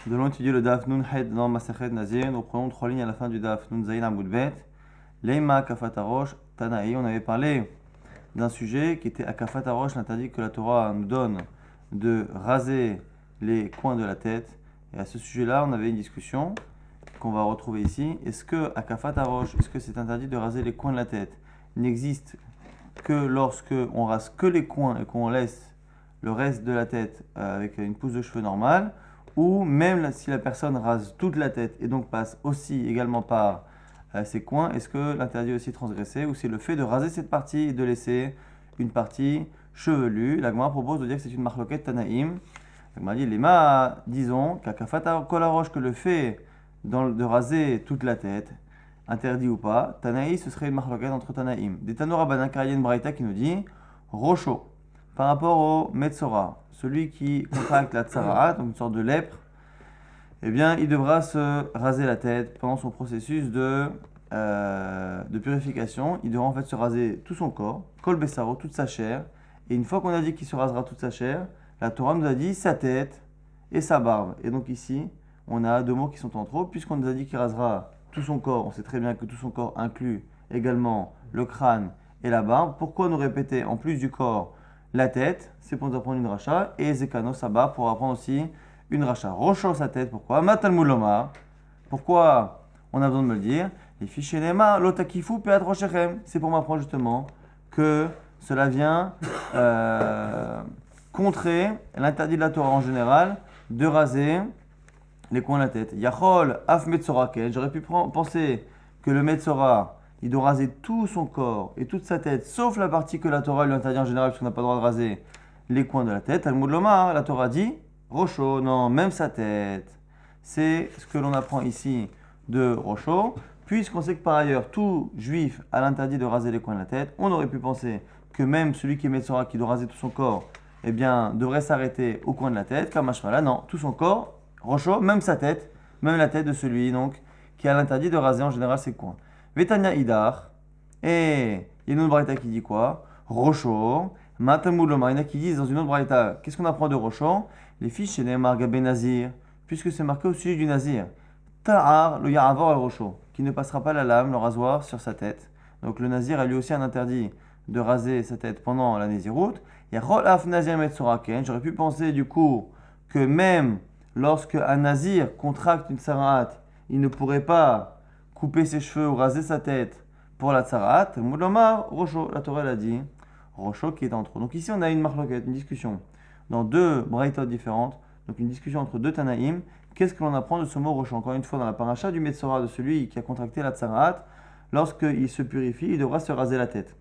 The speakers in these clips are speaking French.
Nous allons étudier le Daf Nun Het dans Masechet Nazir. Nous prenons 3 lignes à la fin du Daf Nun Zayin Amoud Bet. Leima Kafatarosh Tanaï. On avait parlé d'un sujet qui était Akafatarosh, l'interdit que la Torah nous donne de raser les coins de la tête. Et à ce sujet-là, on avait une discussion qu'on va retrouver ici. Est-ce que Akafatarosh, est-ce que c'est interdit de raser les coins de la tête, n'existe que lorsque on rase que les coins et qu'on laisse le reste de la tête avec une pousse de cheveux normale, ou même si la personne rase toute la tête et donc passe aussi également par ses coins, est-ce que l'interdit est aussi transgressé, ou c'est le fait de raser cette partie et de laisser une partie chevelue? La Gemara propose de dire que c'est une marloquette Tanaïm. La Gemara dit, Lema, disons, qu'Akafata Kolarosh, que le fait de raser toute la tête, interdit ou pas, Tanaï, ce serait une marloquette entre Tanaïm. Des Tano Rabbanan Karyen Braïta qui nous dit, Rocho, par rapport au Metzora, celui qui contracte la tsaraat, donc une sorte de lèpre, eh bien, il devra se raser la tête pendant son processus de purification. Il devra en fait se raser tout son corps, kol bessaro, toute sa chair. Et une fois qu'on a dit qu'il se rasera toute sa chair, la Torah nous a dit sa tête et sa barbe. Et donc ici, on a deux mots qui sont en trop, puisqu'on nous a dit qu'il rasera tout son corps. On sait très bien que tout son corps inclut également le crâne et la barbe. Pourquoi nous répéter en plus du corps la tête? C'est pour nous apprendre une racha. Et Zekano, sa barbe, pour apprendre aussi une racha. Rocho, sa tête, pourquoi? Matalmud lomar. Pourquoi on a besoin de me le dire? Les fichiers Nema, lotakifu peat roshechem. C'est pour m'apprendre justement que cela vient contrer l'interdit de la Torah en général de raser les coins de la tête. Yachol af metzora ken. J'aurais pu penser que le metzora, il doit raser tout son corps et toute sa tête, sauf la partie que la Torah lui interdit en général, puisqu'on n'a pas le droit de raser les coins de la tête. Talmud lomar, la Torah dit, Rocho, non, même sa tête. C'est ce que l'on apprend ici de Rocho, puisqu'on sait que par ailleurs, tout juif a l'interdit de raser les coins de la tête. On aurait pu penser que même celui qui est Metzora, qui doit raser tout son corps, eh bien, devrait s'arrêter au coin de la tête, comme Hashmala. Non, tout son corps, Rocho, même sa tête, même la tête de celui donc qui a l'interdit de raser en général ses coins. Vetania Idar, et il y a une autre braïta qui dit quoi? Rocho, Matamud lomar, il y en a qui disent dans une autre braïta, qu'est-ce qu'on apprend de Rocho? Les fiches chez Neymar Gabé Nazir, puisque c'est marqué au sujet du Nazir. Ta'ar le Ya'avar al Rocho, qui ne passera pas la lame, le rasoir, sur sa tête. Donc le Nazir a lui aussi un interdit de raser sa tête pendant la Néziroute. Yachol af Nazir Metzoraken, j'aurais pu penser du coup que même lorsque un Nazir contracte une tsaraat, il ne pourrait pas couper ses cheveux ou raser sa tête pour la tsaraat. Moulomar, Rocho, la Torah l'a dit, Rocho qui est en trop. Donc ici on a une marloquette, une discussion dans deux braïtot différentes, donc une discussion entre deux Tanaïm. Qu'est-ce que l'on apprend de ce mot Rocho? Encore une fois, dans la paracha du Metzora, de celui qui a contracté la tsaraat, lorsqu'il se purifie, il devra se raser la tête.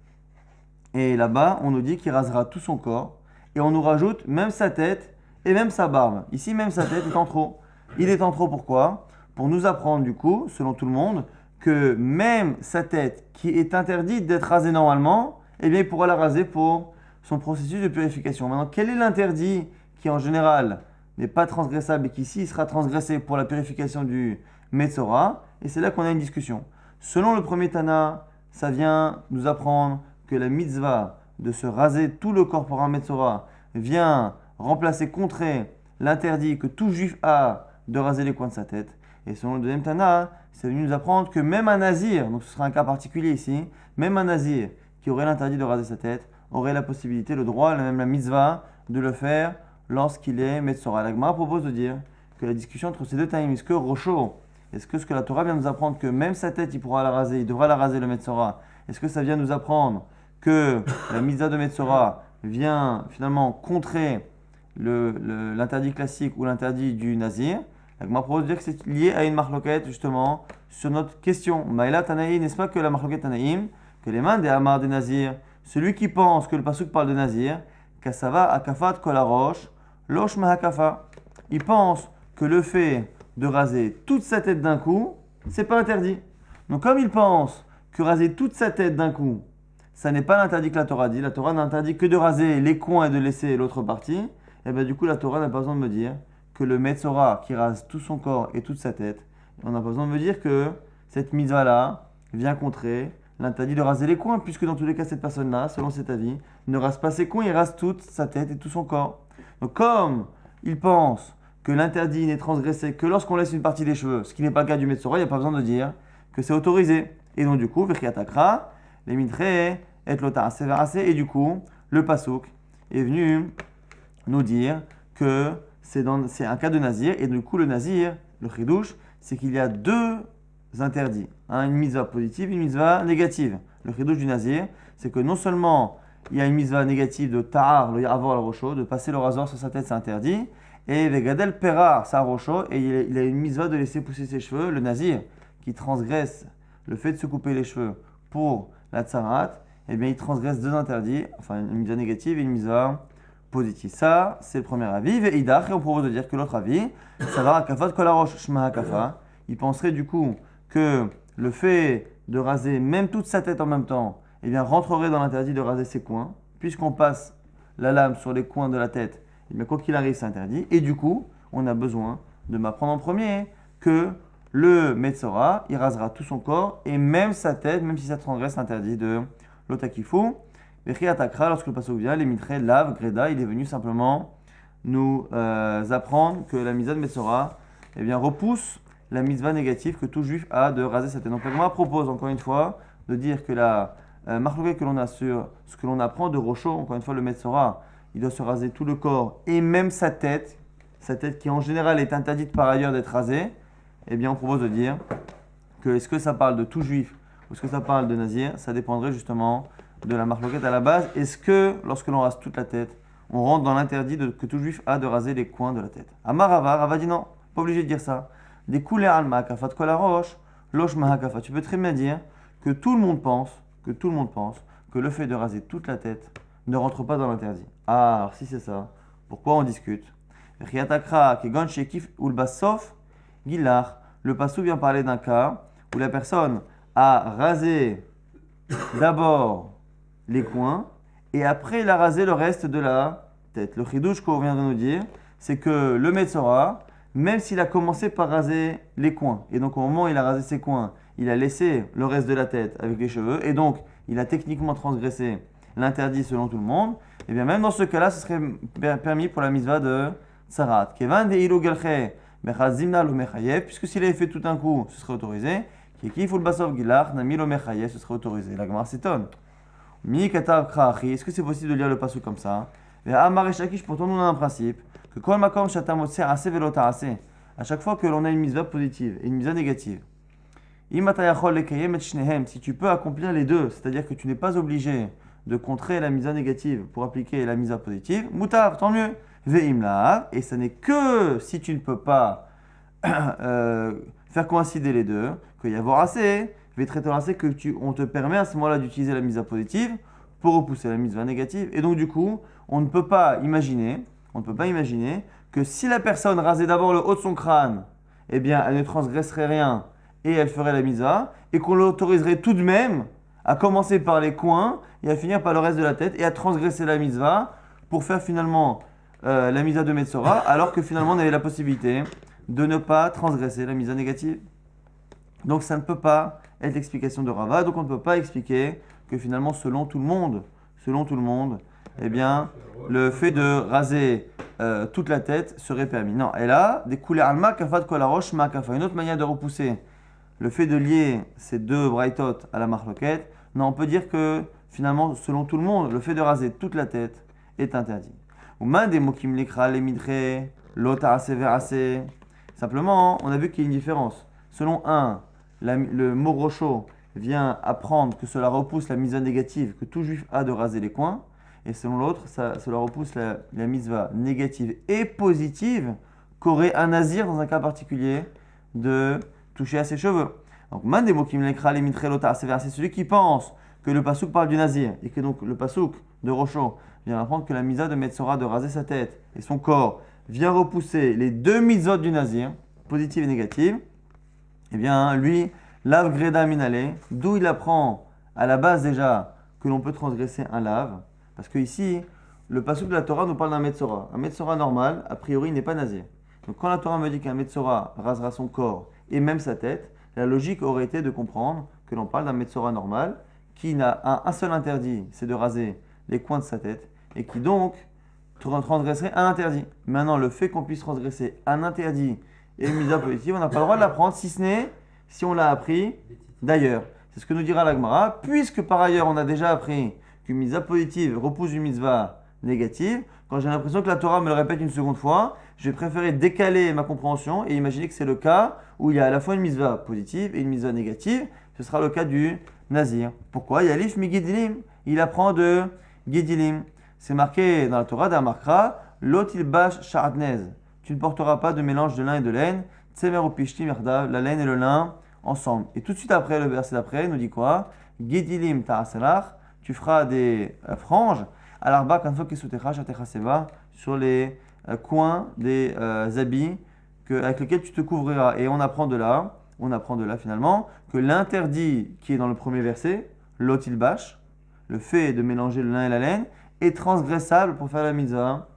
Et là-bas, on nous dit qu'il rasera tout son corps, et on nous rajoute même sa tête et même sa barbe. Ici, même sa tête est en trop. Il est en trop pourquoi? Pour nous apprendre du coup, selon tout le monde, que même sa tête, qui est interdite d'être rasée normalement, eh bien, il pourra la raser pour son processus de purification. Maintenant, quel est l'interdit qui en général n'est pas transgressable et qui ici sera transgressé pour la purification du Metzora? Et c'est là qu'on a une discussion. Selon le premier Tana, ça vient nous apprendre que la mitzvah de se raser tout le corps pour un Metzora vient remplacer, contrer l'interdit que tout juif a de raser les coins de sa tête. Et selon le deuxième Tana, c'est venu nous apprendre que même un nazir, donc ce sera un cas particulier ici, même un nazir qui aurait l'interdit de raser sa tête, aurait la possibilité, le droit, même la mitzvah, de le faire lorsqu'il est Metzora. La Gemara propose de dire que la discussion entre ces deux taïms, est-ce que Rocho, est-ce que ce que la Torah vient nous apprendre que même sa tête, il pourra la raser, il devra la raser le Metzora, est-ce que ça vient nous apprendre que la mitzvah de Metzora vient finalement contrer l'interdit classique ou l'interdit du Nazir? La Gemara propose de dire que c'est lié à une marloquette justement sur notre question. Maïla Tanaïm, n'est-ce pas que la marloquette Tanaïm, que les mains des Hamar des Nazir, celui qui pense que le pasuk parle de Nazir, Kasava akafat kolarosh, losh mahakafa. Il pense que le fait de raser toute sa tête d'un coup, c'est pas interdit. Donc comme il pense que raser toute sa tête d'un coup, ça n'est pas l'interdit que la Torah dit, la Torah n'interdit que de raser les coins et de laisser l'autre partie, et bien du coup la Torah n'a pas besoin de me dire que le Metzora qui rase tout son corps et toute sa tête, on n'a pas besoin de me dire que cette mitzvah-là vient contrer l'interdit de raser les coins, puisque dans tous les cas, cette personne-là, selon cet avis, ne rase pas ses coins, il rase toute sa tête et tout son corps. Donc comme il pense que l'interdit n'est transgressé que lorsqu'on laisse une partie des cheveux, ce qui n'est pas le cas du Metzora, il n'y a pas besoin de dire que c'est autorisé. Et donc du coup, Vechiatakra, les mitre et lota assez, et du coup, le pasouk est venu nous dire que c'est un cas de nazir, et du coup le nazir, le chidouche, c'est qu'il y a deux interdits, une mitzvah positive et une mitzvah négative. Le chidouche du nazir, c'est que non seulement il y a une mitzvah négative de ta'ar, le avoir le rocho, de passer le rasoir sur sa tête, c'est interdit, et vegadel perar, sa rocho, et il a une mitzvah de laisser pousser ses cheveux, le nazir, qui transgresse le fait de se couper les cheveux pour la tsarat, eh bien il transgresse deux interdits, enfin une mitzvah négative et une mitzvah positive. Ça, c'est le premier avis. Et on propose de dire que l'autre avis, ça va à kafat kolarosh shma kafa. Il penserait du coup que le fait de raser même toute sa tête en même temps, eh bien rentrerait dans l'interdit de raser ses coins, puisqu'on passe la lame sur les coins de la tête. Eh bien quoi qu'il arrive, c'est interdit. Et du coup, on a besoin de m'apprendre en premier que le Metzora, il rasera tout son corps et même sa tête, même si ça transgresse l'interdit de l'otakifu. Lorsque le passage vient, les mitré, lave, greda, il est venu simplement nous apprendre que la mitzvah de Metzora eh bien, repousse la mitzvah négative que tout juif a de raser sa tête. Donc, moi propose encore une fois de dire que la marque que l'on a sur ce que l'on apprend de Rocho, encore une fois, le Metzora, il doit se raser tout le corps et même sa tête qui en général est interdite par ailleurs d'être rasée. Eh bien, on propose de dire que est-ce que ça parle de tout juif ou est-ce que ça parle de nazir, ça dépendrait justement de la marloquette à la base. Est-ce que lorsque l'on rase toute la tête, on rentre dans l'interdit que tout juif a de raser les coins de la tête? Amar Rava dit non, pas obligé de dire ça. Des coulées alma kafat kol roche, losh mahakafa. Tu peux très bien dire que tout le monde pense que le fait de raser toute la tête ne rentre pas dans l'interdit. Ah, alors si c'est ça, pourquoi on discute? Riatakra kegon shekif ulbasof gilar. Le passou vient parler d'un cas où la personne a rasé d'abord les coins et après il a rasé le reste de la tête. Le chidouche qu'on vient de nous dire, c'est que le Metzora, même s'il a commencé par raser les coins, et donc au moment où il a rasé ses coins, il a laissé le reste de la tête avec les cheveux, et donc il a techniquement transgressé l'interdit selon tout le monde, et bien même dans ce cas-là, ce serait permis pour la mitzvah de Tsarat. Kevan de ilo gelche mechazimna lo mechayev, puisque s'il avait fait tout un coup, ce serait autorisé. Kikif ul basov gilach nami lo mechayev, ce serait autorisé. La Gemara s'étonne. Mi katav krachi, est-ce que c'est possible de lire le passage comme ça? Et Amar et Shakish, pourtant nous on a un principe que kol makom shatamotse ase velota ase. À chaque fois que l'on a une mitzvah positive et une mitzvah négative, imatayachol lekayem et shnehem, si tu peux accomplir les deux, c'est-à-dire que tu n'es pas obligé de contrer la mitzvah négative pour appliquer la mitzvah positive, mutav, tant mieux. Ve'im la'av, et ça n'est que si tu ne peux pas faire coïncider les deux, qu'il y a voir assez, assez que on te permet à ce moment-là d'utiliser la mitzvah positive pour repousser la mitzvah négative. Et donc du coup, on ne peut pas imaginer que si la personne rasait d'abord le haut de son crâne, eh bien elle ne transgresserait rien et elle ferait la mitzvah, et qu'on l'autoriserait tout de même à commencer par les coins et à finir par le reste de la tête et à transgresser la mitzvah pour faire finalement la mitzvah de Metzora, alors que finalement on avait la possibilité de ne pas transgresser la mitzvah négative. Donc ça ne peut pas être l'explication de Rava, donc on ne peut pas expliquer que finalement selon tout le monde, eh bien le fait de raser toute la tête serait permis. Non, et là, des coulées alma kafat kolarosh ma kafa, une autre manière de repousser le fait de lier ces deux braïtot à la marloquette. Non, on peut dire que finalement selon tout le monde, le fait de raser toute la tête est interdit. Simplement, on a vu qu'il y a une différence. Selon un, le mot rocho vient apprendre que cela repousse la mitzvah négative que tout juif a de raser les coins, et selon l'autre, cela repousse la mitzvah négative et positive qu'aurait un nazir dans un cas particulier de toucher à ses cheveux. Donc, c'est celui qui pense que le pasouk parle du nazir et que donc le pasouk de rocho vient apprendre que la mitzvah de Metzora de raser sa tête et son corps vient repousser les deux mitzvot du nazir, positive et négative. Eh bien, lui, lave greda minale, d'où il apprend à la base déjà que l'on peut transgresser un lave, parce que ici, le pasuk de la Torah nous parle d'un Metzora. Un Metzora normal, a priori, n'est pas nazir. Donc quand la Torah me dit qu'un Metzora rasera son corps et même sa tête, la logique aurait été de comprendre que l'on parle d'un Metzora normal qui n'a un seul interdit, c'est de raser les coins de sa tête, et qui donc transgresserait un interdit. Maintenant, le fait qu'on puisse transgresser un interdit et une mitzvah positive, on n'a pas le droit de l'apprendre si ce n'est si on l'a appris d'ailleurs. C'est ce que nous dira la Gemara. Puisque par ailleurs, on a déjà appris qu'une mitzvah positive repousse une mitzvah négative, quand j'ai l'impression que la Torah me le répète une seconde fois, je vais préférer décaler ma compréhension et imaginer que c'est le cas où il y a à la fois une mitzvah positive et une mitzvah négative. Ce sera le cas du Nazir. Pourquoi? Yalif mi Gedilim. Il apprend de Gedilim. C'est marqué dans la Torah d'Amarkra, Lotil bash sha'atnez. Tu ne porteras pas de mélange de lin et de laine. Tsemer ou pishtim yardav, la laine et le lin ensemble. Et tout de suite après, le verset d'après, il nous dit quoi? Gedilim ta'aselach. Tu feras des franges. Alarba kanfo kesutecha shatecha seva, sur les coins des habits avec lesquels tu te couvriras. Et on apprend de là finalement que l'interdit qui est dans le premier verset, lotil bash, le fait de mélanger le lin et la laine, est transgressable pour faire la mitzvah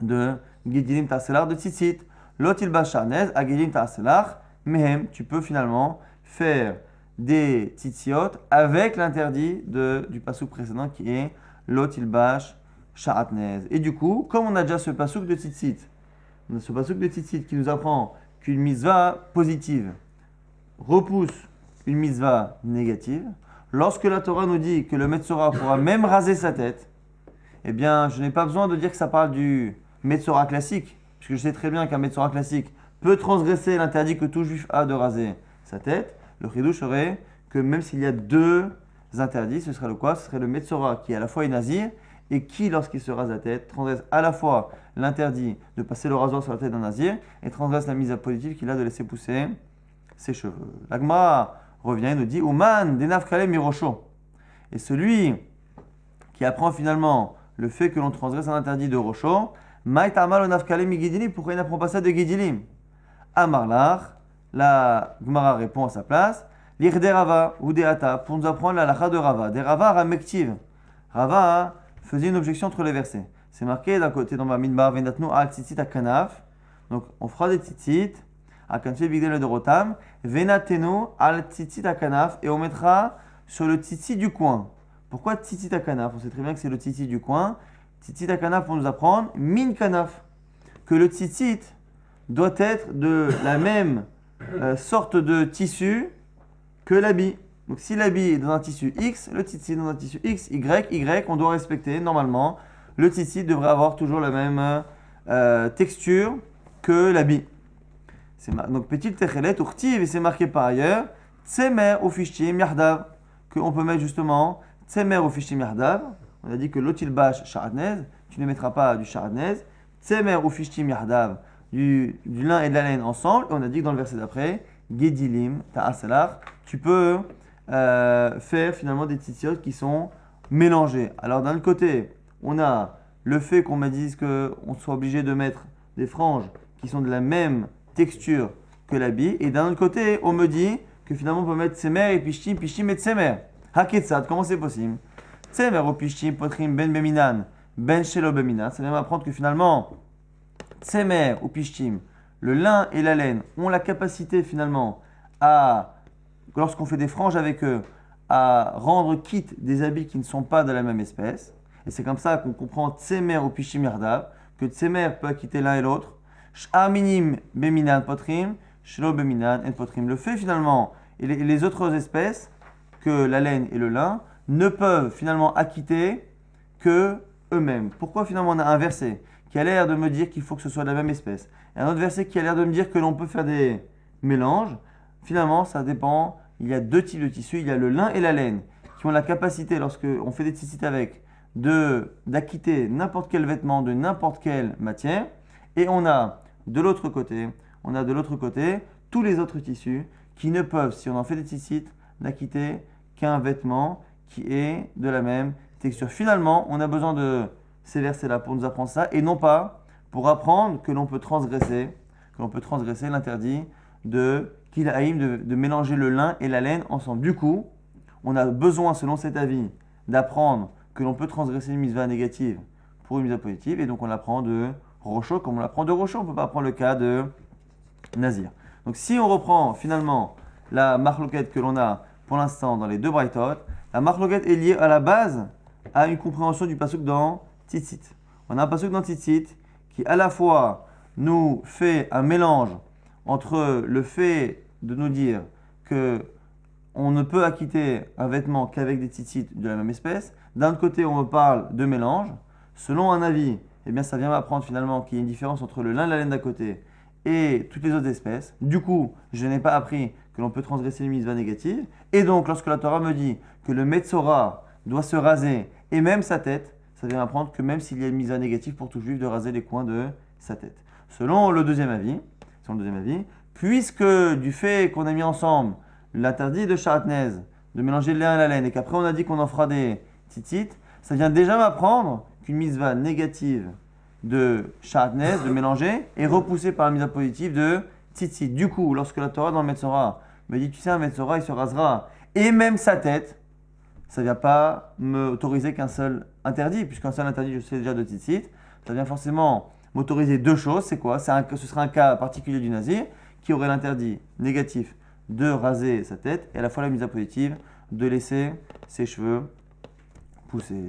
de Gedilim ta'aselach de tzitzit. Lotil bash sharnez, a Gedilim ta'aselach, mehem, tu peux finalement faire des tzitziot avec l'interdit du passouk précédent qui est Lotil bash sha'atnez. Et du coup, comme on a déjà ce passouk de tzitzit, qui nous apprend qu'une mitzvah positive repousse une mitzvah négative, lorsque la Torah nous dit que le Metzora pourra même raser sa tête, eh bien, je n'ai pas besoin de dire que ça parle du Metzora classique, puisque je sais très bien qu'un Metzora classique peut transgresser l'interdit que tout juif a de raser sa tête. Le chidouche serait que même s'il y a deux interdits, ce serait le quoi? Ce serait le Metzora qui à la fois est nazir et qui, lorsqu'il se rase la tête, transgresse à la fois l'interdit de passer le rasoir sur la tête d'un nazir et transgresse la mise positive qu'il a de laisser pousser ses cheveux. L'Agma revient et nous dit Uman denav kale mirosho. Et celui qui apprend finalement le fait que l'on transgresse un interdit de Rocho, Maït Amal onav kale mi Gidilim, pourquoi il n'apprend pas ça de Gidilim? Amarlar, la Gemara répond à sa place L'irde Rava ou Deata, pour nous apprendre la lacha de Rava. Des Rava ramektiv. Rava faisait une objection entre les versets. C'est marqué d'un côté dans Bamidbar, Venatnu al tzitzit à kanaf. Donc on fera des tzitzit, à kanfé bigdel de rotam, Venatenu al tzitzit à kanaf, et on mettra sur le tzitzit du coin. Pourquoi tzitzit à kanaf? On sait très bien que c'est le tzitzit du coin. Tzitzit à kanaf pour nous apprendre, min kanaf, que le tzitzit doit être de la même sorte de tissu que l'habit. Donc si l'habit est dans un tissu X, le tzitzit dans un tissu X, Y, on doit respecter normalement. Le tzitzit devrait avoir toujours la même texture que l'habit. Donc petite techelet urtiv, et c'est marqué par ailleurs tsemer ou fishtim yardav, qu'on peut mettre justement tsemer ou fishtim yardav. On a dit que lotil bash sha'atnez, tu ne mettras pas du sha'atnez. Tsemer ou fishtim yardav, du lin et de la laine ensemble. Et on a dit que dans le verset d'après, gedilim ta'aselach, tu peux faire finalement des tzitziot qui sont mélangés. Alors d'un côté, on a le fait qu'on me dise qu'on soit obligé de mettre des franges qui sont de la même texture que l'habit, et d'un autre côté, on me dit que finalement on peut mettre tsemer et pishtim, pishtim et tsemer. Haketsat, comment c'est possible? Tsemer ou pishtim, potrim ben beminan, ben shelo beminan. Ça vient m'apprendre que finalement, tsemer ou pishtim, le lin et la laine ont la capacité finalement à, lorsqu'on fait des franges avec eux, à rendre quitte des habits qui ne sont pas de la même espèce. Et c'est comme ça qu'on comprend tsemer ou pishtim yardav, que tsemer peut acquitter l'un et l'autre. Sh'aminim beminan potrim, shelo beminan en potrim. Le fait finalement, et les autres espèces, que la laine et le lin, ne peuvent finalement acquitter que eux-mêmes. Pourquoi finalement on a un verset qui a l'air de me dire qu'il faut que ce soit de la même espèce, et un autre verset qui a l'air de me dire que l'on peut faire des mélanges? Finalement, ça dépend. Il y a deux types de tissus. Il y a le lin et la laine qui ont la capacité, lorsqu'on fait des tzitzit avec, d'acquitter n'importe quel vêtement de n'importe quelle matière. Et on a de l'autre côté tous les autres tissus qui ne peuvent, si on en fait des tzitzit, n'acquitter qu'un vêtement qui est de la même texture. Finalement, on a besoin de ces versets-là pour nous apprendre ça, et non pas pour apprendre que l'on peut transgresser l'interdit de Kilaïm, de mélanger le lin et la laine ensemble. Du coup, on a besoin, selon cet avis, d'apprendre que l'on peut transgresser une mitzvah négative pour une mitzvah positive, et donc on l'apprend de Rocho comme on l'apprend de Rocho. On ne peut pas apprendre le cas de Nazir. Donc si on reprend finalement la marloquette que l'on a pour l'instant dans les deux braïtot, la marloquette est liée à la base à une compréhension du pasuk dans Tzitzit. On a un pasuk dans Tzitzit qui à la fois nous fait un mélange entre le fait de nous dire que on ne peut acquitter un vêtement qu'avec des tzitzit de la même espèce. D'un autre côté, on me parle de mélange. Selon un avis, eh bien, ça vient m'apprendre finalement qu'il y a une différence entre le lin et la laine d'un côté et toutes les autres espèces. Du coup, je n'ai pas appris que l'on peut transgresser une mitzvah négative. Et donc, lorsque la Torah me dit que le Metzora doit se raser et même sa tête, ça vient m'apprendre que même s'il y a une mitzvah négative pour tout juif de raser les coins de sa tête. Selon le deuxième avis, puisque du fait qu'on a mis ensemble l'interdit de Sharatnez, de mélanger le lin et la laine, et qu'après on a dit qu'on en fera des tzitzit, ça vient déjà m'apprendre qu'une mitzvah négative de Sharatnez, de mélanger, est repoussée par la mitzvah positive de tzitzit. Du coup, lorsque la Torah dans le Metzora me dit, tu sais, un Metzora, il se rasera, et même sa tête, ça ne vient pas m'autoriser qu'un seul interdit, puisqu'un seul interdit, je sais déjà de tzitzit, ça vient forcément m'autoriser deux choses. C'est quoi? Ce sera un cas particulier du nazir qui aurait l'interdit négatif de raser sa tête et à la fois la mitzvah positive de laisser ses cheveux pousser.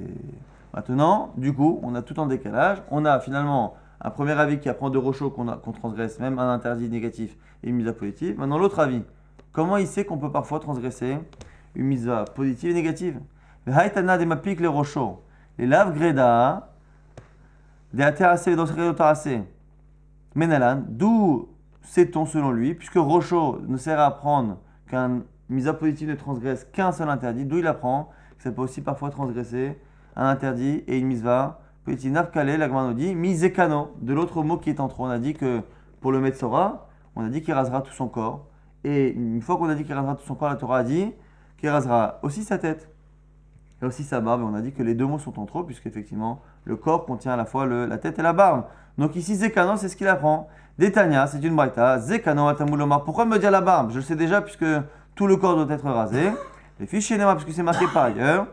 Maintenant, du coup, on a tout en décalage. On a finalement un premier avis qui apprend de Rocho qu'on transgresse même un interdit négatif et une mitzvah positive. Maintenant, l'autre avis, comment il sait qu'on peut parfois transgresser une mitzvah positive et négative? Les Rocho, les lav greda, des ateracés et d'autres Menalan, d'où sait-on selon lui, puisque Rocho ne sert à apprendre qu'un mitzvah positive ne transgresse qu'un seul interdit, d'où il apprend que ça peut aussi parfois transgresser un interdit et une mitzvah positive. Nafkale, la Gemara nous dit, mizekano, de l'autre mot qui est en trop. On a dit que pour le Metzora, on a dit qu'il rasera tout son corps. Et une fois qu'on a dit qu'il rasera tout son corps, la Torah a dit qu'il rasera aussi sa tête et aussi sa barbe. Et on a dit que les deux mots sont en trop, puisqu'effectivement, le corps contient à la fois la tête et la barbe. Donc ici, Zekano, c'est ce qu'il apprend. Détania, c'est une braïta. Zekano, atamulomar. Pourquoi me dire la barbe? Je le sais déjà, puisque tout le corps doit être rasé. Les fichiers Nema, puisque c'est marqué par ailleurs.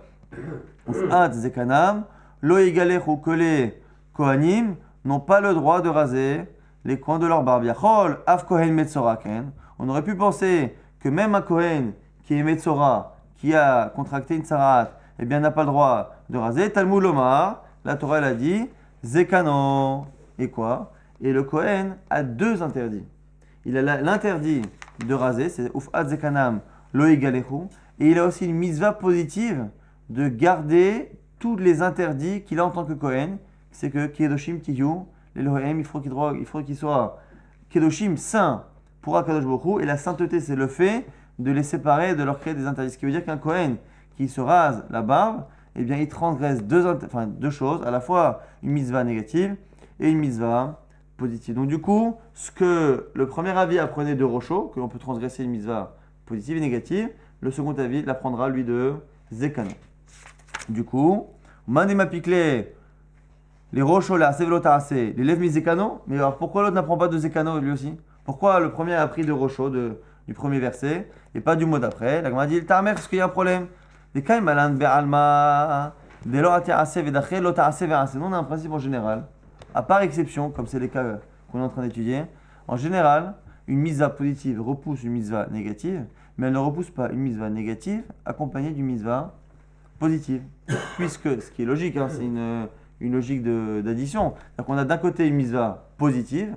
Ufat Zekanam, lo egalech ou que les Kohanim n'ont pas le droit de raser les coins de leur barbe. Yachol, af Kohen Metzoraken. On aurait pu penser que même un Kohen qui est Metzora, qui a contracté une Tsarat, eh bien, n'a pas le droit de raser. Talmud Lomar, la Torah, elle a dit Zekano. Et quoi? Et le Kohen a deux interdits. Il a l'interdit de raser, c'est Ufat Zekanam lo egalechu, et il a aussi une mitzvah positive de garder tous les interdits qu'il a en tant que Kohen. C'est que Kedoshim Tiyu, l'Elohim, il faut qu'il soit Kedoshim, saint pour Akadosh Baruch Hu, et la sainteté, c'est le fait de les séparer, de leur créer des interdits. Ce qui veut dire qu'un Kohen qui se rase la barbe, eh bien, il transgresse deux choses, à la fois une mitzvah négative et une mitzvah positive. Donc du coup, ce que le premier avis apprenait de Rocho, que l'on peut transgresser une mitzvah positive et négative, le second avis l'apprendra lui de Zekano. Du coup, Mandema Pikle, les Rocho, la Sevelotarase, les lèvres mis Zekano, mais alors pourquoi l'autre n'apprend pas de Zekano lui aussi? Pourquoi le premier a appris de Rocho du premier verset et pas du mot d'après? La Gemara dit, Tarmer, est-ce qu'il y a un problème? Des Kaim Malan Be'alma, des Lotarase Vedache, Lotarase Verase. Nous, on a un principe en général. À part exception, comme c'est les cas qu'on est en train d'étudier, en général, une mitzvah positive repousse une mitzvah négative, mais elle ne repousse pas une mitzvah négative accompagnée d'une mitzvah positive. Puisque, ce qui est logique, hein, c'est une logique d'addition. C'est-à-dire qu'on a d'un côté une mitzvah positive,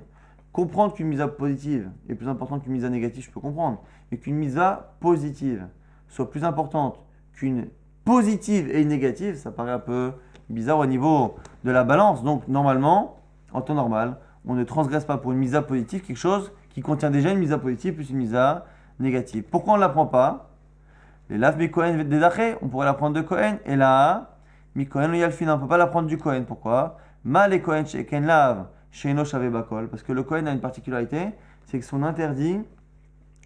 comprendre qu'une mitzvah positive est plus importante qu'une mitzvah négative, je peux comprendre, mais qu'une mitzvah positive soit plus importante qu'une positive et une négative, ça paraît un peu bizarre au niveau de la balance. Donc normalement, en temps normal, on ne transgresse pas pour une mitzvah positive quelque chose qui contient déjà une mitzvah positive plus une mitzvah négative. Pourquoi on ne l'apprend pas? Les lav mi Kohen dedaché, on pourrait l'apprendre de Kohen, et là, mi Kohen lo yalfina, on ne peut pas l'apprendre du Kohen. Pourquoi? Ma les Kohen sheken lav sheino shave bakol, parce que le Kohen a une particularité, c'est que son interdit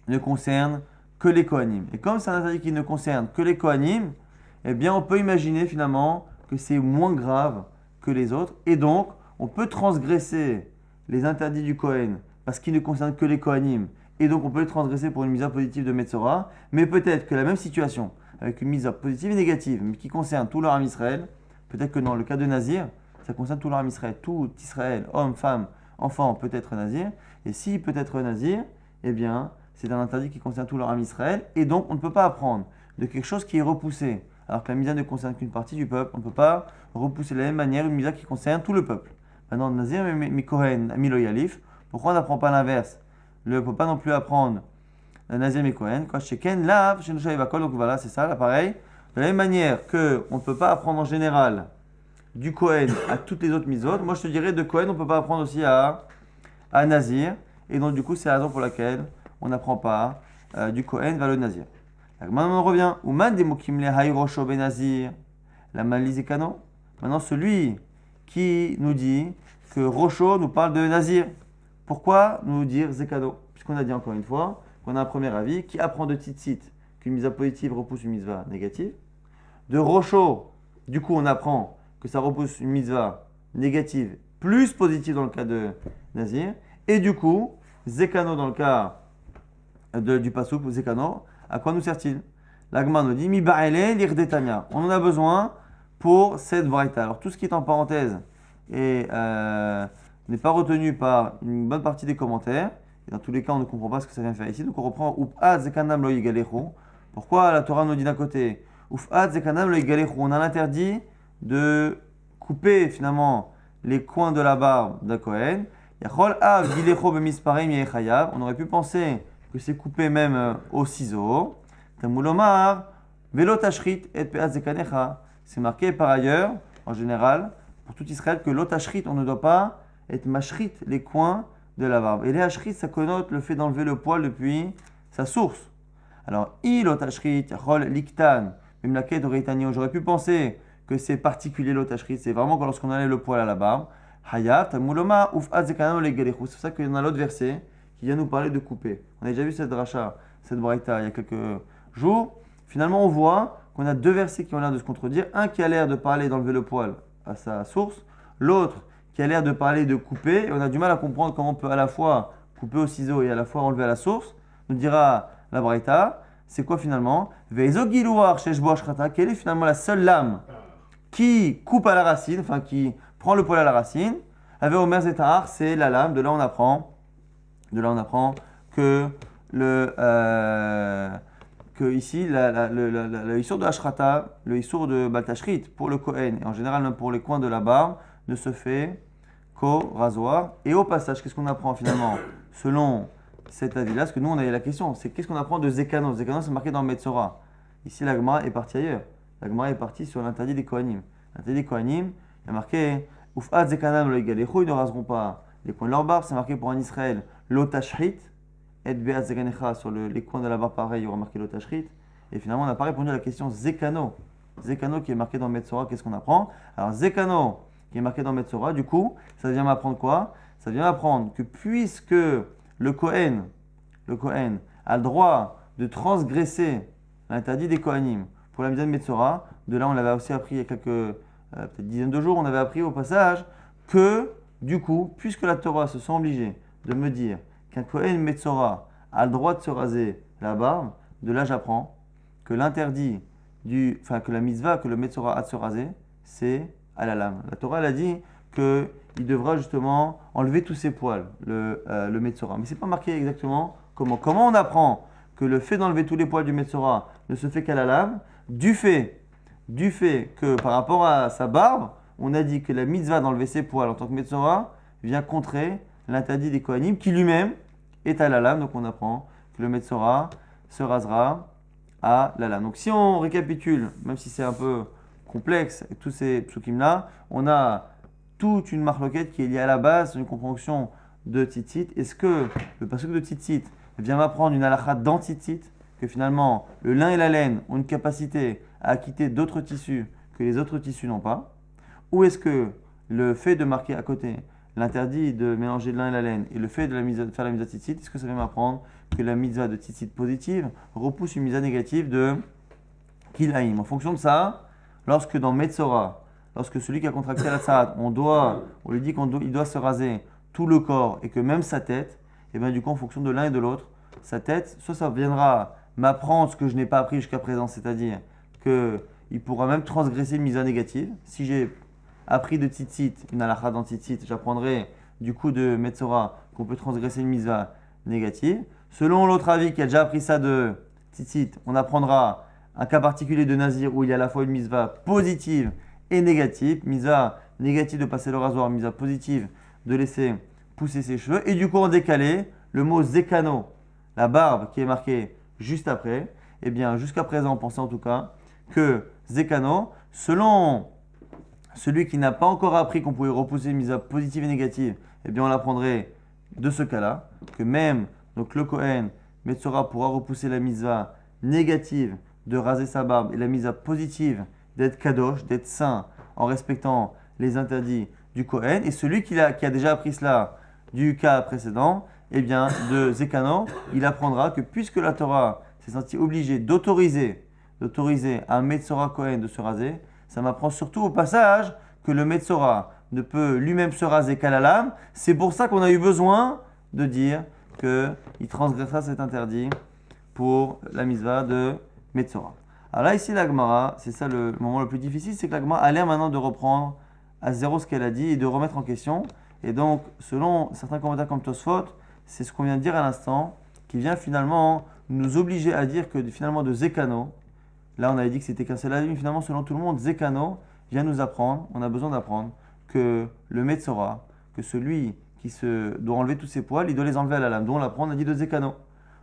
ne concerne que les Kohanim. Et comme c'est un interdit qui ne concerne que les Kohanim, eh bien on peut imaginer finalement que c'est moins grave que les autres, et donc on peut transgresser les interdits du Kohen parce qu'ils ne concernent que les Kohanim, et donc on peut les transgresser pour une mitzvah positive de Metzora, mais peut-être que la même situation, avec une mitzvah positive et négative, mais qui concerne tout leur âme Israël, peut-être que dans le cas de Nazir, ça concerne tout leur âme Israël, tout Israël, homme, femme, enfant peut être Nazir, et s'il peut être Nazir, eh bien c'est un interdit qui concerne tout leur âme Israël, et donc on ne peut pas apprendre de quelque chose qui est repoussé alors que la mitzvah ne concerne qu'une partie du peuple. On ne peut pas repousser de la même manière une mitzvah qui concerne tout le peuple. Maintenant, Nazir, mi Kohen, mi lo yalif. Pourquoi on n'apprend pas l'inverse? On ne peut pas non plus apprendre Nazir, mi Kohen. Quand Sheken, là, chez nous, donc voilà, c'est ça, là, pareil. De la même manière qu'on ne peut pas apprendre en général du Kohen à toutes les autres mitzvot, moi je te dirais de Kohen, on ne peut pas apprendre aussi à Nazir. Et donc, du coup, c'est la raison pour laquelle on n'apprend pas du Kohen vers le Nazir. Maintenant, on revient. Ouman de Mokimle Hayrosho ben Nazir, la Malizekano. Maintenant, celui qui nous dit que Rosho nous parle de Nazir. Pourquoi nous dire Zekano? Puisqu'on a dit encore une fois qu'on a un premier avis qui apprend de Tzitzit qu'une mitzvah positive repousse une mitzvah négative. De Rosho, du coup, on apprend que ça repousse une mitzvah négative plus positive dans le cas de Nazir. Et du coup, Zekano dans le cas du Pasuk, Zekano, à quoi nous sert-il? L'Agma nous dit Mi ba'ele l'irdetania. On en a besoin pour cette braïta. Alors tout ce qui est en parenthèse et n'est pas retenu par une bonne partie des commentaires. Et dans tous les cas, on ne comprend pas ce que ça vient faire ici. Donc on reprend Uf'ad zekanam lo yigalechu. Pourquoi la Torah nous dit d'un côté Uf'ad zekanam lo yigalechu? On a l'interdit de couper finalement les coins de la barbe d'un Kohen. Yachol av gilecho bemisparim yechayav. On aurait pu penser que c'est coupé même au ciseau. Tamulomar velo tashrit et pe'at zekanecha. C'est marqué par ailleurs, en général, pour tout Israël, que l'otashrit, on ne doit pas être mashrit les coins de la barbe. Et les hashrit, ça connote le fait d'enlever le poil depuis sa source. Alors, il otashrit, yachol liktan, même la quête oreitani. J'aurais pu penser que c'est particulier l'otashrit, c'est vraiment lorsqu'on enlève le poil à la barbe. Hayab, tamuloma, uf'at zekanam legalechu. C'est pour ça qu'il y en a l'autre verset qui vient nous parler de couper. On a déjà vu cette dracha, cette braïta, il y a quelques jours. Finalement, on voit qu'on a deux versets qui ont l'air de se contredire. Un qui a l'air de parler d'enlever le poil à sa source, l'autre qui a l'air de parler de couper. Et on a du mal à comprendre comment on peut à la fois couper au ciseau et à la fois enlever à la source. Nous dira la braïta, c'est quoi finalement? Veizogiluar sheshbo ashrata. Quelle est finalement la seule lame qui coupe à la racine, enfin qui prend le poil à la racine? Avec Omer Zetahar, c'est la lame. De là, on apprend que ici, le issour de Ashrata, le issour de Baltashrit, pour le Kohen, et en général même pour les coins de la barbe, ne se fait qu'au rasoir. Et au passage, qu'est-ce qu'on apprend finalement? Selon cet avis-là, parce que nous, on avait la question, c'est qu'est-ce qu'on apprend de Zekano? Zekano, c'est marqué dans Metzora. Ici, la Gemara est partie ailleurs. La Gemara est partie sur l'interdit des Kohanim. L'interdit des Kohanim, il y a marqué Uf'at Zekanam lo yigalechu, ils ne raseront pas les coins de leur barbe. C'est marqué pour un Israël, Lotashrit. Et be'at zekanecha, sur les coins de la barbe, pareil, il y aura marqué l'otashrit. Et finalement, on n'a pas répondu à la question Zekano. Zekano qui est marqué dans Metzora, qu'est-ce qu'on apprend? Alors, Zekano qui est marqué dans Metzora, du coup, ça vient m'apprendre quoi? Ça vient m'apprendre que puisque le Kohen a le droit de transgresser l'interdit des Kohanim pour la mitzvah de Metzora, de là, on l'avait aussi appris il y a quelques peut-être dizaines de jours, on avait appris au passage que, du coup, puisque la Torah se sent obligée de me dire qu'un Kohen Metzora a le droit de se raser la barbe, de là j'apprends que l'interdit que la mitzvah que le Metzora a de se raser, c'est à la lame. La Torah elle a dit qu'il devra justement enlever tous ses poils, le Metzora. Mais c'est pas marqué exactement comment. Comment on apprend que le fait d'enlever tous les poils du Metzora ne se fait qu'à la lame, du fait que par rapport à sa barbe, on a dit que la mitzvah d'enlever ses poils en tant que Metzora vient contrer l'interdit des Kohanim qui lui-même est à la lame. Donc on apprend que le Metzora se rasera à la lame. Donc si on récapitule, même si c'est un peu complexe, et tous ces psukim-là, on a toute une marloquette qui est liée à la base, une compréhension de Tzitzit. Est-ce que le pasuk de Tzitzit vient m'apprendre une halakha dans Tzitzit, que finalement le lin et la laine ont une capacité à acquitter d'autres tissus que les autres tissus n'ont pas? Ou est-ce que le fait de marquer à côté l'interdit de mélanger le lin et la laine et le fait de faire la mitzvah de Tzitzit, est-ce que ça vient m'apprendre que la mitzvah de Tzitzit positive repousse une mitzvah négative de Kilaïm? En fonction de ça, lorsque dans Metzora, lorsque celui qui a contracté la tzarat, on lui dit qu'il doit se raser tout le corps et que même sa tête, et bien du coup en fonction de l'un et de l'autre, sa tête, soit ça viendra m'apprendre ce que je n'ai pas appris jusqu'à présent, c'est-à-dire qu'il pourra même transgresser une mitzvah négative. Si j'ai appris de Tzitzit, une halakha dans Tzitzit, j'apprendrai du coup de Metzora qu'on peut transgresser une mitzvah négative. Selon l'autre avis qui a déjà appris ça de Tzitzit, on apprendra un cas particulier de Nazir où il y a à la fois une mitzvah positive et négative. Mitzvah négative de passer le rasoir, mitzvah positive de laisser pousser ses cheveux. Et du coup, en décalé, le mot zekano, la barbe qui est marquée juste après, eh bien, jusqu'à présent, on pensait en tout cas que zekano, selon celui qui n'a pas encore appris qu'on pouvait repousser une mitzvah positive et négative, eh bien, on l'apprendrait de ce cas-là, que même donc le Kohen, Metzora, pourra repousser la mitzvah négative de raser sa barbe et la mitzvah positive d'être kadosh, d'être saint en respectant les interdits du Kohen. Et celui qui a déjà appris cela du cas précédent, eh bien, de Zekano, il apprendra que puisque la Torah s'est sentie obligée d'autoriser un Metzora Kohen de se raser, ça m'apprend surtout au passage que le Metzora ne peut lui-même se raser qu'à la lame. C'est pour ça qu'on a eu besoin de dire qu'il transgressera cet interdit pour la mitzvah de Metzora. Alors là, ici, la Gemara, c'est ça le moment le plus difficile, c'est que la Gemara a l'air maintenant de reprendre à zéro ce qu'elle a dit et de remettre en question. Et donc, selon certains commentaires comme Tosfot, c'est ce qu'on vient de dire à l'instant, qui vient finalement nous obliger à dire que finalement de Zekano, là on avait dit que c'était qu'un seul avis, mais finalement selon tout le monde, Zekano vient nous apprendre, on a besoin d'apprendre que le Metzora, que celui qui doit enlever tous ses poils, il doit les enlever à la lame. Donc on l'apprend, on a dit de Zekano.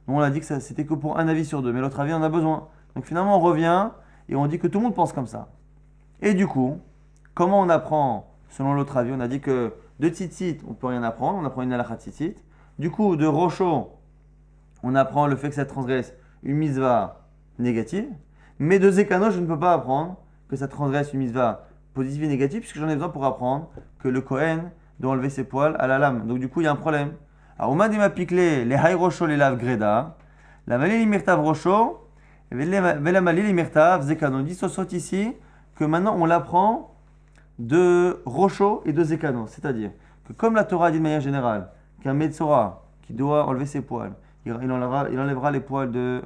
Donc on a dit que c'était que pour un avis sur deux, mais l'autre avis on a besoin. Donc finalement on revient et on dit que tout le monde pense comme ça. Et du coup, comment on apprend selon l'autre avis? On a dit que de Tzitzit, on ne peut rien apprendre, on apprend une halakha Tzitzit. Du coup, de Rocho, on apprend le fait que ça transgresse une mitzvah négative. Mais de Zekano, je ne peux pas apprendre que ça transgresse une mitzvah positive et négative, puisque j'en ai besoin pour apprendre que le Kohen doit enlever ses poils à la lame. Donc du coup, il y a un problème. Alors, Oma Dima Pikle, les Hay Rocho, les Lav Greda, la Malil Imirtav Rocho, Vela Malil Imirtav Zekano. On dit soit ici que maintenant on l'apprend de Rocho et de Zekano. C'est-à-dire que comme la Torah dit de manière générale qu'un Metzora qui doit enlever ses poils, il enlèvera les poils de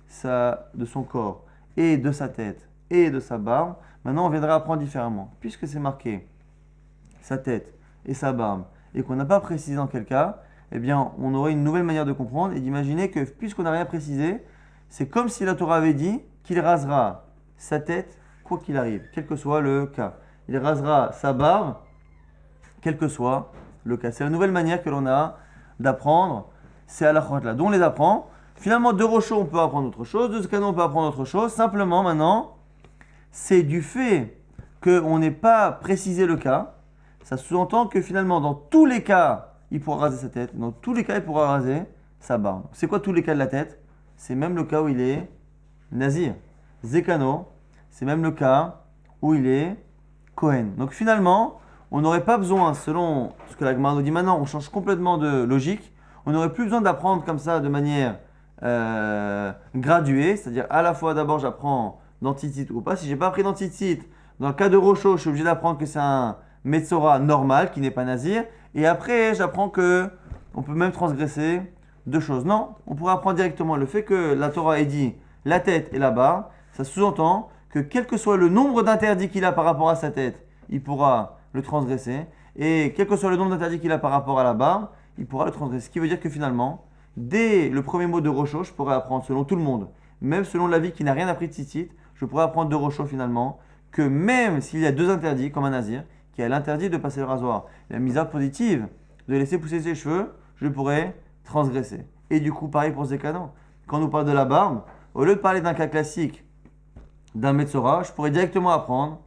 son corps et de sa tête et de sa barbe. Maintenant, on viendra apprendre différemment. Puisque c'est marqué sa tête et sa barbe et qu'on n'a pas précisé dans quel cas, eh bien, on aurait une nouvelle manière de comprendre et d'imaginer que puisqu'on n'a rien précisé, c'est comme si la Torah avait dit qu'il rasera sa tête quoi qu'il arrive, quel que soit le cas. Il rasera sa barbe, quel que soit le cas. C'est la nouvelle manière que l'on a d'apprendre ces halachot-là. Donc on les apprend. Finalement, de Rocho, on peut apprendre autre chose. De Zekano, on peut apprendre autre chose. Simplement, maintenant, c'est du fait qu'on n'ait pas précisé le cas. Ça sous-entend que finalement, dans tous les cas, il pourra raser sa tête. Dans tous les cas, il pourra raser sa barbe. C'est quoi tous les cas de la tête? C'est même le cas où il est nazir. Zekano, c'est même le cas où il est Kohen. Donc finalement, on n'aurait pas besoin, selon ce que la Gemara nous dit maintenant, on change complètement de logique. On n'aurait plus besoin d'apprendre comme ça de manière graduée, c'est-à-dire à la fois d'abord j'apprends dans Tzitzit ou pas. Si j'ai pas appris dans Tzitzit, dans le cas de Rocho, je suis obligé d'apprendre que c'est un Metzora normal qui n'est pas nazir. Et après, j'apprends que on peut même transgresser deux choses. Non, on pourrait apprendre directement le fait que la Torah ait dit la tête et la barbe. Ça sous-entend que quel que soit le nombre d'interdits qu'il a par rapport à sa tête, il pourra le transgresser. Et quel que soit le nombre d'interdits qu'il a par rapport à la barbe, il pourra le transgresser. Ce qui veut dire que finalement, dès le premier mot de Rocho, je pourrais apprendre selon tout le monde, même selon l'avis qui n'a rien appris de Tzitzit, je pourrais apprendre de Rocho finalement que même s'il y a deux interdits, comme un nazir, qui a l'interdit de passer le rasoir, la mitzvah positive de laisser pousser ses cheveux, je pourrais transgresser. Et du coup, pareil pour Zekano. Quand on nous parle de la barbe, au lieu de parler d'un cas classique d'un Metzora, je pourrais directement apprendre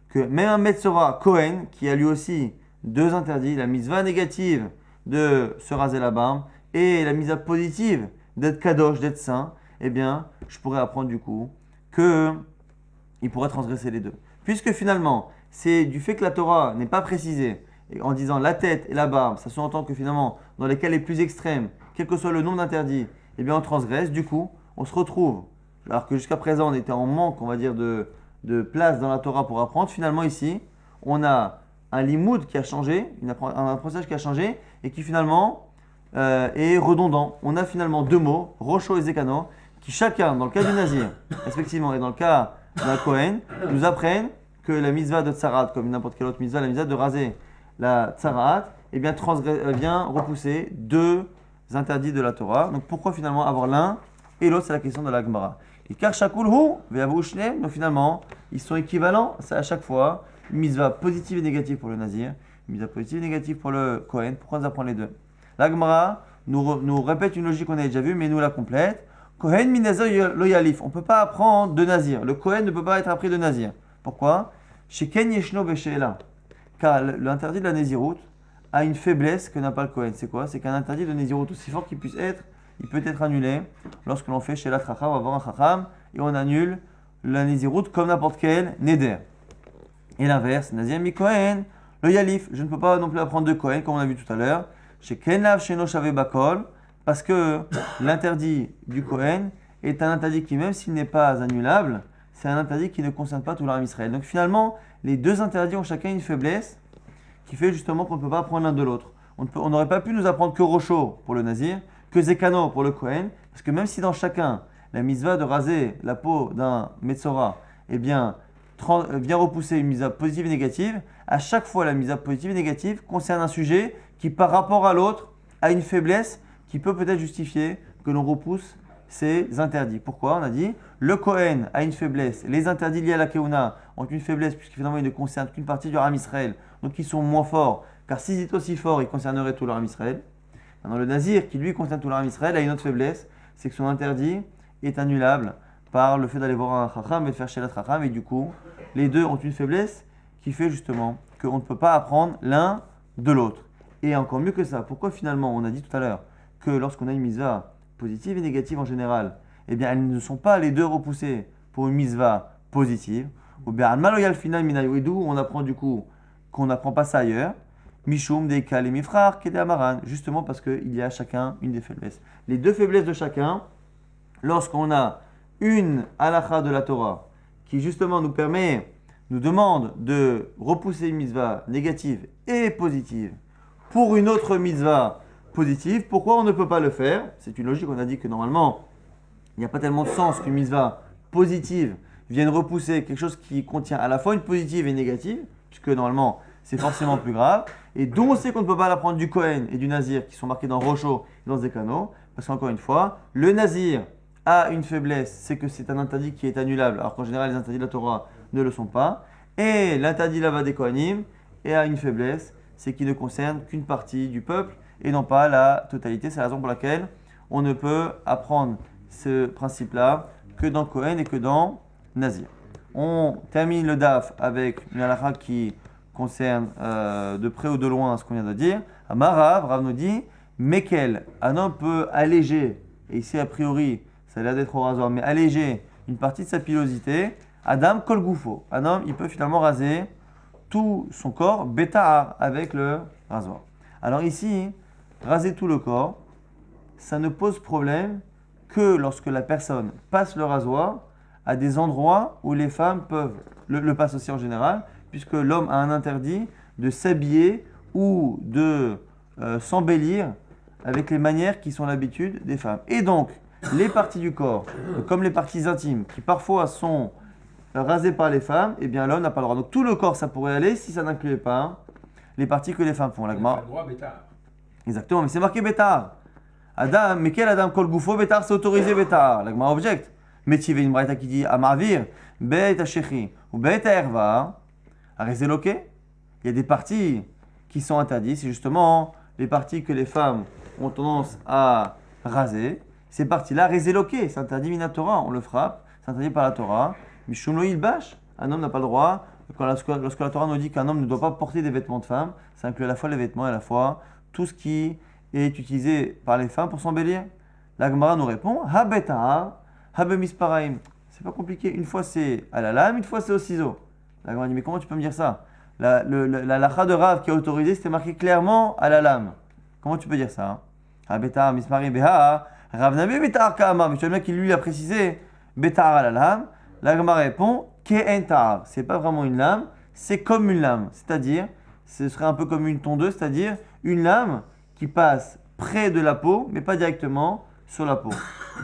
que même un Metzora Kohen, qui a lui aussi deux interdits, la mitzvah négative de se raser la barbe et la mitzvah positive d'être kadosh, d'être saint, eh bien, je pourrais apprendre du coup qu'il pourrait transgresser les deux. Puisque finalement, c'est du fait que la Torah n'est pas précisée, et en disant la tête et la barbe, ça sous-entend que finalement, dans les cas les plus extrêmes, quel que soit le nombre d'interdits, eh bien on transgresse, du coup, on se retrouve, alors que jusqu'à présent on était en manque, on va dire, de place dans la Torah pour apprendre, finalement ici, on a un limoud qui a changé, un apprentissage qui a changé, et qui finalement est redondant. On a finalement deux mots, Rocho et Zekano, qui chacun, dans le cas du Nazir, respectivement, et dans le cas d'un Kohen, nous apprennent que la mitzvah de Tsarat, comme n'importe quelle autre mitzvah, la mitzvah de raser la Tsarat, eh bien, vient repousser deux interdits de la Torah. Donc pourquoi finalement avoir l'un et l'autre? C'est la question de la Gemara. Car shakulhu, ve'avu shneim. Donc finalement, ils sont équivalents. C'est à chaque fois une mitzvah positive et négative pour le nazir, une mitzvah positive et négative pour le Kohen. Pourquoi nous apprend les deux? La Gemara nous répète une logique qu'on a déjà vue, mais nous la complète. Kohen min nazir lo yalif. On ne peut pas apprendre de nazir. Le Kohen ne peut pas être appris de nazir. Pourquoi? Chez Ken Yeshno Besheela. Car l'interdit de la Néziroute a une faiblesse que n'a pas le Kohen. C'est quoi? C'est qu'un interdit de Néziroute, aussi fort qu'il puisse être, il peut être annulé lorsque l'on fait chez la Chacham ou avant un Chacham et on annule la Néziroute comme n'importe quel Neder. Et l'inverse, Nazir mi Kohen, le Yalif. Je ne peux pas non plus apprendre de Kohen comme on a vu tout à l'heure. Chez Ken Lav Sheno Shave Bakol, parce que l'interdit du Kohen est un interdit qui, même s'il n'est pas annulable, c'est un interdit qui ne concerne pas tout l'Arm Israël. Donc finalement, les deux interdits ont chacun une faiblesse qui fait justement qu'on ne peut pas apprendre l'un de l'autre. On n'aurait pas pu nous apprendre que Rocho pour le Nazir, que Zekano pour le Kohen, parce que même si dans chacun, la mitzvah de raser la peau d'un Metzora, eh bien, vient repousser une mitzvah positive et négative, à chaque fois la mitzvah positive et négative concerne un sujet qui par rapport à l'autre a une faiblesse qui peut peut-être justifier que l'on repousse ces interdits. Pourquoi? On a dit, le Kohen a une faiblesse, les interdits liés à la Keuna ont une faiblesse puisque finalement ils ne concernent qu'une partie du Ram Israël, donc ils sont moins forts, car s'ils étaient aussi forts, ils concerneraient tout le Ram Israël. Maintenant le Nazir, qui lui concerne tout le Ram Israël, a une autre faiblesse, c'est que son interdit est annulable par le fait d'aller voir un Chacham et de faire chez la Chacham, et du coup, les deux ont une faiblesse qui fait justement qu'on ne peut pas apprendre l'un de l'autre. Et encore mieux que ça, pourquoi finalement, on a dit tout à l'heure que lorsqu'on a une mitzvah positive et négative en général, eh bien elles ne sont pas les deux repoussées pour une mitzvah positive, ou bien maloyal final minayoidou, on apprend du coup qu'on n'apprend pas ça ailleurs, mishum deikal et mifrar kede amaran, justement parce qu'il y a chacun une des faiblesses. Les deux faiblesses de chacun, lorsqu'on a une halakha de la Torah qui justement nous demande de repousser une mitzvah négative et positive pour une autre mitzvah positive, pourquoi on ne peut pas le faire? C'est une logique, on a dit que normalement, il n'y a pas tellement de sens qu'une mitzvah positive vienne repousser quelque chose qui contient à la fois une positive et une négative, puisque normalement, c'est forcément plus grave, et dont on sait qu'on ne peut pas l'apprendre du Kohen et du Nazir, qui sont marqués dans Rocho et dans Zekano, parce qu'encore une fois, le Nazir a une faiblesse, c'est que c'est un interdit qui est annulable, alors qu'en général, les interdits de la Torah ne le sont pas, et l'interdit là-bas des Kohanim a une faiblesse, c'est qu'il ne concerne qu'une partie du peuple, et non pas la totalité. C'est la raison pour laquelle on ne peut apprendre ce principe-là que dans Kohen et que dans Nazir. On termine le DAF avec une halakha qui concerne de près ou de loin ce qu'on vient de dire. Amarav, Rav nous dit, Mekel, un homme peut alléger, et ici a priori ça a l'air d'être au rasoir, mais alléger une partie de sa pilosité. Adam kol goufo, un homme il peut finalement raser tout son corps, bétahar, avec le rasoir. Alors ici, raser tout le corps, ça ne pose problème que lorsque la personne passe le rasoir à des endroits où les femmes peuvent le passer aussi en général, puisque l'homme a un interdit de s'habiller ou de s'embellir avec les manières qui sont l'habitude des femmes. Et donc, les parties du corps, comme les parties intimes, qui parfois sont rasées par les femmes, eh bien l'homme n'a pas le droit. Donc tout le corps, ça pourrait aller si ça n'incluait pas les parties que les femmes font. Il n'a pas le droit, bétard. Exactement, mais c'est marqué bétar. Adam, mais quel Adam kol goufo bétar, c'est autorisé bétar. La Gemara objecte. Mais tu veux une braïta qui dit Amarvir, beit hachechi ou beit haerva, arezeloké. Il y a des parties qui sont interdites, c'est justement les parties que les femmes ont tendance à raser. Ces parties-là, rezeloké, c'est interdit minatora, on le frappe, c'est interdit par la Torah. Mishum lo ilbash, un homme n'a pas le droit. Lorsque la Torah nous dit qu'un homme ne doit pas porter des vêtements de femme, ça inclut à la fois les vêtements et à la fois tout ce qui est utilisé par les femmes pour s'embellir. La Gemara nous répond Ha betahar, ha bemisparaim. C'est pas compliqué. Une fois c'est à la lame, une fois c'est au ciseau. La Gemara dit mais comment tu peux me dire ça? La lacha de Rav qui a autorisé, c'était marqué clairement à la lame. Comment tu peux dire ça? Ha betahar misparim beha, Rav nabi betahar ka'amar. Mais tu vois bien qu'il lui a précisé betahar à la lame. La Gemara répond Ke'en tahar. C'est pas vraiment une lame, c'est comme une lame. C'est-à-dire, ce serait un peu comme une tondeuse, c'est-à-dire une lame qui passe près de la peau, mais pas directement sur la peau.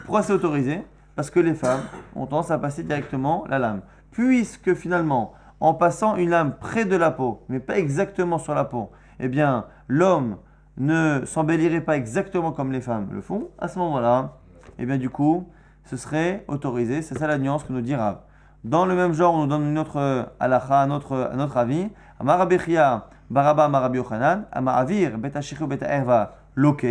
Pourquoi c'est autorisé? Parce que les femmes ont tendance à passer directement la lame. Puisque finalement, en passant une lame près de la peau, mais pas exactement sur la peau, eh bien, l'homme ne s'embellirait pas exactement comme les femmes le font, à ce moment-là, eh bien du coup, ce serait autorisé. C'est ça la nuance que nous dit Rav. Dans le même genre, on nous donne une autre halakha, un autre avis. Amar Rabbi Chia, Baraba, Amar Rabbi Yochanan, Amar Avir, Beta Shichu, Beta Erva, Loke.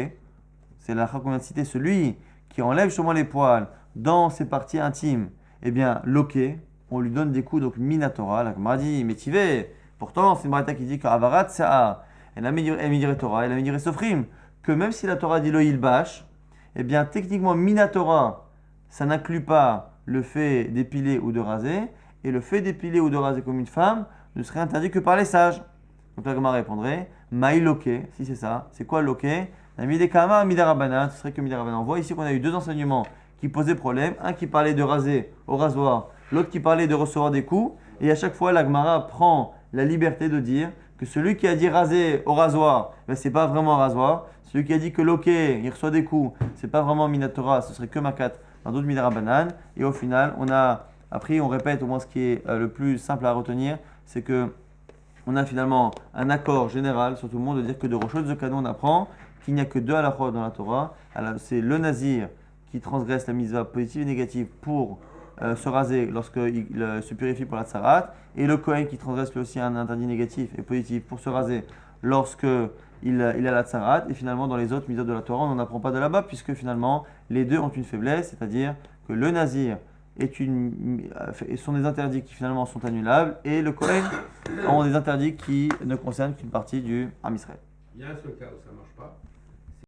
C'est l'halakha qu'on vient de citer, celui qui enlève justement les poils dans ses parties intimes. Eh bien, Loke, on lui donne des coups, donc Minatora. La Gemara dit, mais tivez, pourtant, c'est une braïta qui dit qu'Avarat, ça elle a Midiré Torah, elle a Midiré Sofrim, que même si la Torah dit Lo Ilbash, eh bien, techniquement, Minatora, ça n'inclut pas le fait d'épiler ou de raser, et le fait d'épiler ou de raser comme une femme ne serait interdit que par les sages. Donc la Gemara répondrait, Maï Loke, si c'est ça, c'est quoi Loke? Midekama, Midarabanan, ce serait que Midarabanan. On voit ici qu'on a eu deux enseignements qui posaient problème, un qui parlait de raser au rasoir, l'autre qui parlait de recevoir des coups, et à chaque fois la Gemara prend la liberté de dire que celui qui a dit raser au rasoir, ben c'est pas vraiment un rasoir. Celui qui a dit que Loke, il reçoit des coups, c'est pas vraiment Minatora, ce serait que Makat dans d'autres Midarabanan. Et au final, on a appris, on répète au moins ce qui est le plus simple à retenir, c'est que on a finalement un accord général sur tout le monde de dire que de Rosh Hashanah on apprend qu'il n'y a que deux halachot dans la Torah. C'est le nazir qui transgresse la mitzvah positive et négative pour se raser lorsqu'il se purifie pour la tsarat, et le Kohen qui transgresse lui aussi un interdit négatif et positif pour se raser lorsqu'il a la tsarat. Et finalement, dans les autres mitzvot de la Torah, on n'en apprend pas de là-bas, puisque finalement, les deux ont une faiblesse, c'est-à-dire que le nazir sont des interdits qui finalement sont annulables, et le Kohen ont des interdits qui ne concernent qu'une partie du Ham Israël. Il y a un seul cas où ça ne marche pas.